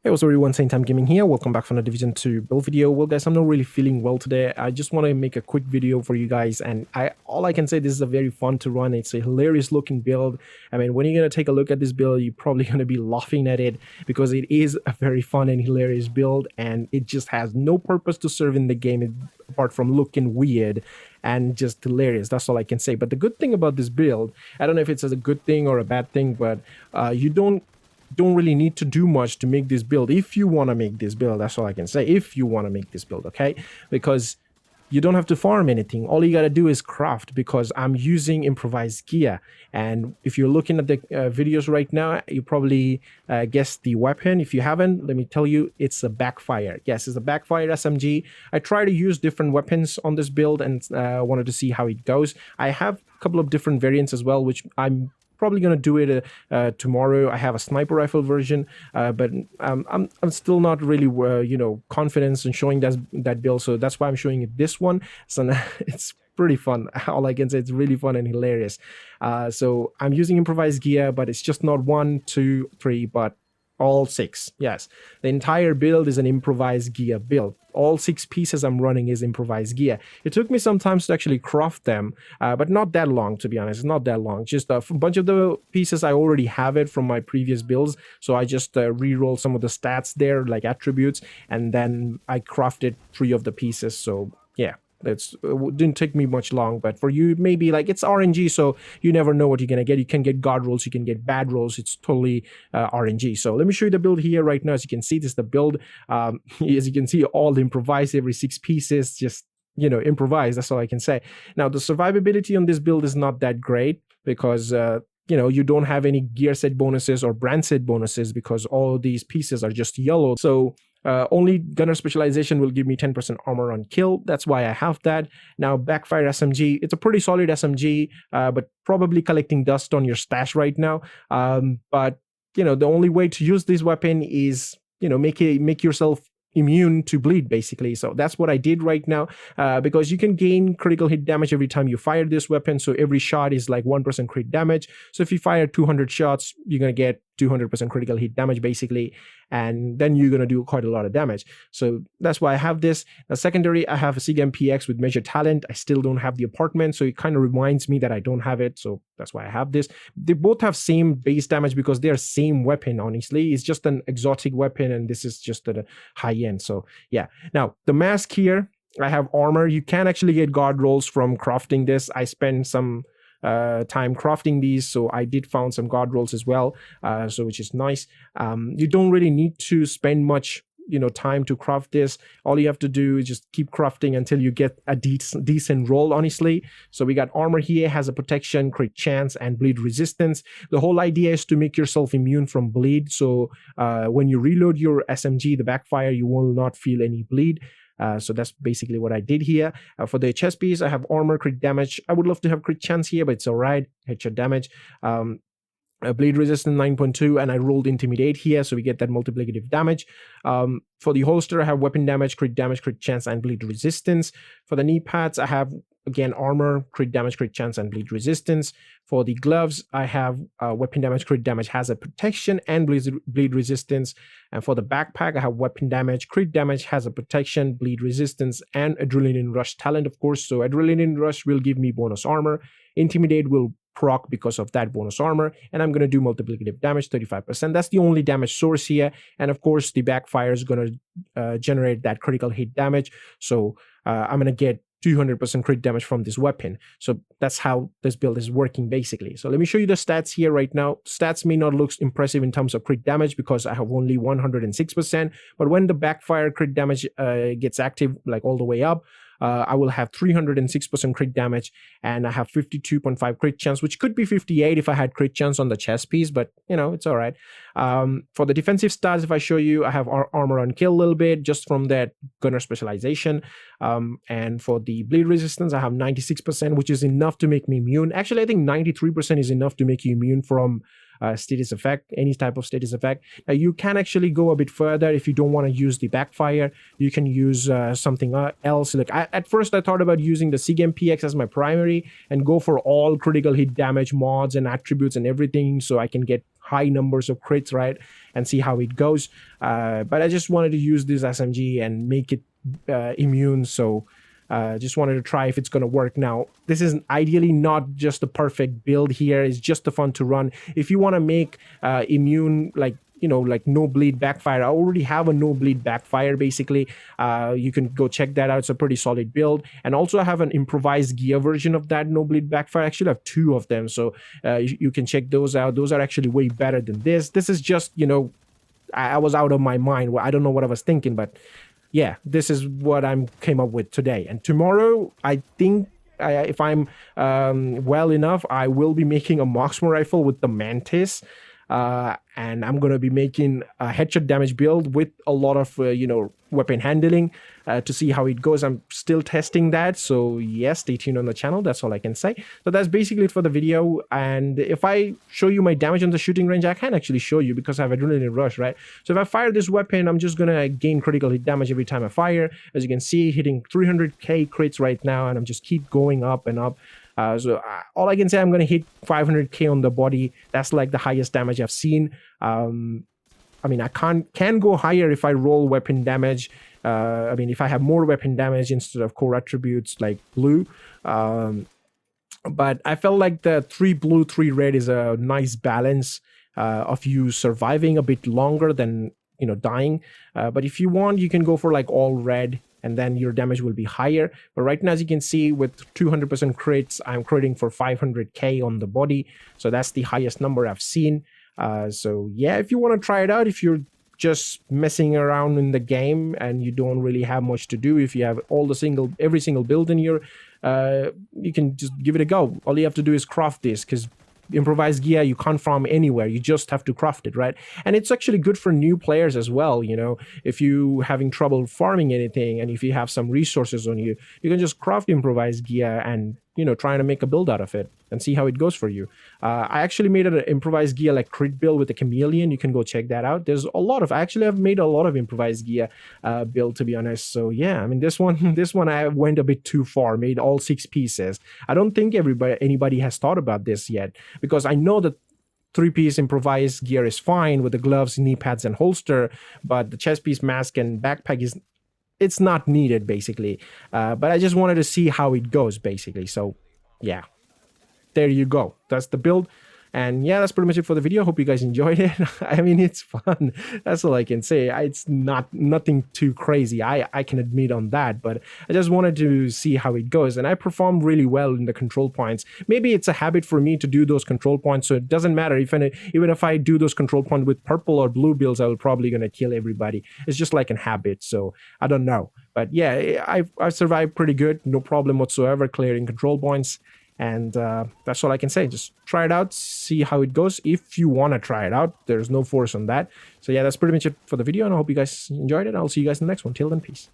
Hey, what's up everyone, Same Time Gaming here. Welcome back for another Division 2 build video. Well guys, I'm not really feeling well today. I just want to make a quick video for you guys, and all I can say, this is a very fun to run. It's a hilarious looking build. I mean, when you're going to take a look at this build, you're probably going to be laughing at it because it is a very fun and hilarious build, and it just has no purpose to serve in the game apart from looking weird and just hilarious. That's all I can say. But the good thing about this build, I don't know if it's a good thing or a bad thing, but you don't really need to do much to make this build. If you want to make this build, that's all I can say. If you want to make this build, okay, because you don't have to farm anything. All you got to do is craft, because I'm using improvised gear. And if you're looking at the videos right now, you probably guessed the weapon. If you haven't, let me tell you, it's a BACKFIRE. Yes, it's a BACKFIRE SMG. I try to use different weapons on this build and wanted to see how it goes. I have a couple of different variants as well, which I'm probably going to do it tomorrow. I have a sniper rifle version, but I'm still not really confident in showing that build, so that's why I'm showing it this one. So it's pretty fun. All I can say, it's really fun and hilarious. So I'm using improvised gear, but it's just not 1, 2, 3, but all 6. Yes, the entire build is an improvised gear build. All 6 pieces I'm running is improvised gear. It took me some time to actually craft them, but not that long, to be honest. Not that long. Just a bunch of the pieces I already have it from my previous builds, so I just re-roll some of the stats there, like attributes, and then I crafted 3 of the pieces. So yeah, it didn't take me much long. But for you, maybe like, it's RNG, so you never know what you're gonna get. You can get god rolls, you can get bad rolls. It's totally RNG. So let me show you the build here right now. As you can see, this is the build. As you can see, all improvised, every 6 pieces, just improvise. That's all I can say. Now, the survivability on this build is not that great, because you don't have any gear set bonuses or brand set bonuses, because all these pieces are just yellow. So only gunner specialization will give me 10% armor on kill. That's why I have that. Now, BACKFIRE SMG, it's a pretty solid SMG, but probably collecting dust on your stash right now. But the only way to use this weapon is make yourself immune to bleed, basically. So that's what I did right now, because you can gain critical hit damage every time you fire this weapon. So every shot is like 1% crit damage. So if you fire 200 shots, you're gonna get 200% critical hit damage, basically, and then you're gonna do quite a lot of damage. So that's why I have this. Now, secondary, I have a SIG MPX with Measure Talent. I still don't have the apartment, so it kind of reminds me that I don't have it, so that's why I have this. They both have same base damage because they're same weapon. Honestly, it's just an exotic weapon, and this is just at a high end. So yeah. Now, the mask here, I have armor. You can actually get god rolls from crafting this. I spent some time crafting these, so I did found some god rolls as well, so which is nice. You don't really need to spend much time to craft this. All you have to do is just keep crafting until you get a decent roll, honestly. So we got armor here, has a protection, crit chance, and bleed resistance. The whole idea is to make yourself immune from bleed, so when you reload your SMG, the BACKFIRE, you will not feel any bleed. So that's basically what I did here. For the chest piece, I have armor, crit damage. I would love to have crit chance here, but it's all right. Headshot damage. Bleed resistance 9.2, and I rolled intimidate here, so we get that multiplicative damage. For the holster, I have weapon damage, crit chance, and bleed resistance. For the knee pads, I have again armor, crit damage, crit chance, and bleed resistance. For the gloves, I have weapon damage, crit damage, has a protection, and bleed resistance. And for the backpack, I have weapon damage, crit damage, has a protection, bleed resistance, and adrenaline rush talent, of course. So adrenaline rush will give me bonus armor. Intimidate will proc because of that bonus armor, and I'm going to do multiplicative damage 35%. That's the only damage source here, and of course the BACKFIRE is going to generate that critical hit damage, so I'm going to get 200% crit damage from this weapon. So that's how this build is working, basically. So let me show you the stats here right now. Stats may not look impressive in terms of crit damage because I have only 106%, but when the BACKFIRE crit damage gets active, like all the way up, I will have 306% crit damage, and I have 52.5 crit chance, which could be 58 if I had crit chance on the chest piece, but it's all right. For the defensive stats, if I show you, I have armor on kill a little bit just from that gunner specialization. And for the bleed resistance, I have 96%, which is enough to make me immune. Actually, I think 93% is enough to make you immune from status effect, any type of status effect. Now, you can actually go a bit further if you don't want to use the BACKFIRE. You can use something else. Like at first, I thought about using the SIG MPX as my primary and go for all critical hit damage mods and attributes and everything, so I can get high numbers of crits, right, and see how it goes. But I just wanted to use this SMG and make it immune, so just wanted to try if it's going to work. Now, this is ideally not just the perfect build here. It's just the fun to run. If you want to make immune, like, you know, like no bleed backfire, I already have a no bleed backfire basically. You can go check that out. It's a pretty solid build. And also I have an improvised gear version of that no bleed backfire. I actually have 2 of them, so you can check those out. Those are actually way better than this. This is just, you know, I was out of my mind. I don't know what I was thinking, but yeah, this is what I came up with today. And tomorrow, I think, if I'm well enough, I will be making a marksman rifle with the Mantis. And I'm going to be making a headshot damage build with a lot of, you know, weapon handling to see how it goes. I'm still testing that. So yes, stay tuned on the channel. That's all I can say. So that's basically it for the video. And if I show you my damage on the shooting range, I can actually show you because I have adrenaline rush, right? So if I fire this weapon, I'm just going to gain critical hit damage every time I fire. As you can see, hitting 300k crits right now. And I'm just keep going up and up. So all I can say, I'm going to hit 500k on the body. That's like the highest damage I've seen. I mean, I can go higher if I roll weapon damage. I mean, if I have more weapon damage instead of core attributes like blue. But I felt like the 3 blue, 3 red is a nice balance of you surviving a bit longer than, you know, dying. But if you want, you can go for like all red, and then your damage will be higher. But right now, as you can see, with 200% crits, I'm critting for 500k on the body. So that's the highest number I've seen. So yeah, if you want to try it out, if you're just messing around in the game and you don't really have much to do, if you have every single build in your, you can just give it a go. All you have to do is craft this, because improvised gear you can't farm anywhere, you just have to craft it, right? And it's actually good for new players as well. You know, if you having trouble farming anything and if you have some resources on you, you can just craft improvised gear and, you know, trying to make a build out of it and see how it goes for you. I actually made an improvised gear like crit build with a chameleon. You can go check that out. There's a lot of, actually I've made a lot of improvised gear build, to be honest. So yeah, I mean, this one I went a bit too far, made all 6 pieces. I don't think anybody has thought about this yet, because I know that 3-piece improvised gear is fine with the gloves, knee pads, and holster, but the chest piece, mask, and backpack it's not needed basically. But I just wanted to see how it goes basically. So yeah, there you go. That's the build. And yeah, that's pretty much it for the video. Hope you guys enjoyed it. I mean, it's fun. That's all I can say. It's nothing too crazy. I can admit on that, but I just wanted to see how it goes. And I performed really well in the control points. Maybe it's a habit for me to do those control points, so it doesn't matter. Even if I do those control points with purple or blue builds, I will probably gonna kill everybody. It's just like a habit, so I don't know. But yeah, I've survived pretty good. No problem whatsoever clearing control points. And that's all I can say. Just try it out, see how it goes. If you want to try it out, there's no force on that. So yeah, that's pretty much it for the video. And I hope you guys enjoyed it. I'll see you guys in the next one. Till then, peace.